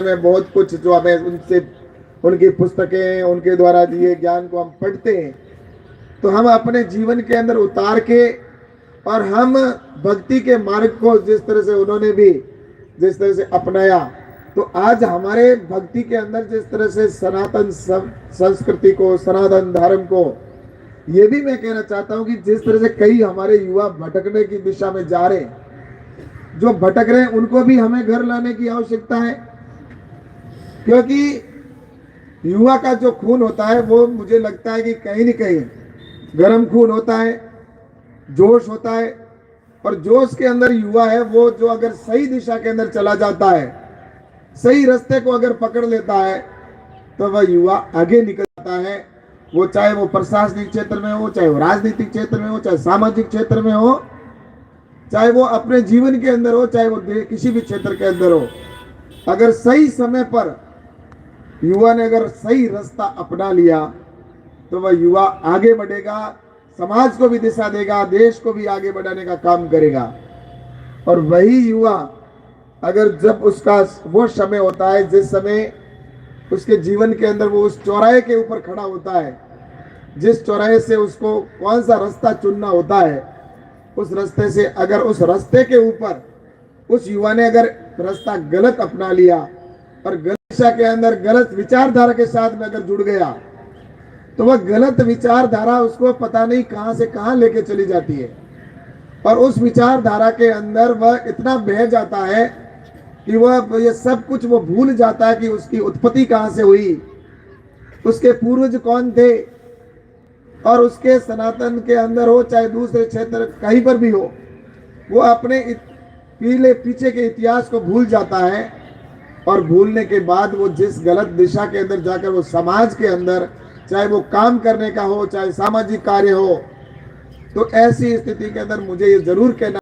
में बहुत कुछ जो हमें उनसे उनकी पुस्तकें उनके द्वारा दिए ज्ञान को हम पढ़ते हैं तो हम अपने जीवन के अंदर उतार के और हम भक्ति के मार्ग को जिस तरह से उन्होंने भी जिस तरह से अपनाया तो आज हमारे भक्ति के अंदर जिस तरह से सनातन संस्कृति को सनातन धर्म को ये भी मैं कहना चाहता हूं कि जिस तरह से कई हमारे युवा भटकने की दिशा में जा रहे हैं जो भटक रहे हैं उनको भी हमें घर लाने की आवश्यकता है क्योंकि युवा का जो खून होता है वो मुझे लगता है कि कहीं न कहीं गर्म खून होता है जोश होता है और जोश के अंदर युवा है वो जो अगर सही दिशा के अंदर चला जाता है सही रास्ते को अगर पकड़ लेता है तो वह युवा आगे निकल जाता है वो चाहे वो प्रशासनिक क्षेत्र में हो चाहे वो राजनीतिक क्षेत्र में हो चाहे सामाजिक क्षेत्र में हो चाहे वो अपने जीवन के अंदर हो चाहे वो किसी भी क्षेत्र के अंदर हो अगर सही समय पर युवा ने अगर सही रास्ता अपना लिया तो वह युवा आगे बढ़ेगा समाज को भी दिशा देगा देश को भी आगे बढ़ाने का काम करेगा और वही युवा अगर जब उसका वो समय होता है जिस समय उसके जीवन के अंदर वो उस चौराहे के ऊपर खड़ा होता है जिस चौराहे से उसको कौन सा रास्ता चुनना होता है उस रास्ते से अगर उस रास्ते के ऊपर उस युवा ने अगर रास्ता गलत अपना लिया और गलत दिशा के अंदर गलत विचारधारा के साथ में अगर जुड़ गया तो वह गलत विचारधारा उसको पता नहीं कहां से कहां लेके चली जाती है और उस विचारधारा के अंदर वह इतना बह जाता है कि वह ये सब कुछ वो भूल जाता है कि उसकी उत्पत्ति कहां से हुई उसके पूर्वज कौन थे और उसके सनातन के अंदर हो चाहे दूसरे क्षेत्र कहीं पर भी हो वो अपने पीछे के इतिहास को भूल जाता है और भूलने के बाद वो जिस गलत दिशा के अंदर जाकर वो समाज के अंदर चाहे वो काम करने का हो चाहे सामाजिक कार्य हो तो ऐसी स्थिति के अंदर मुझे ये जरूर कहना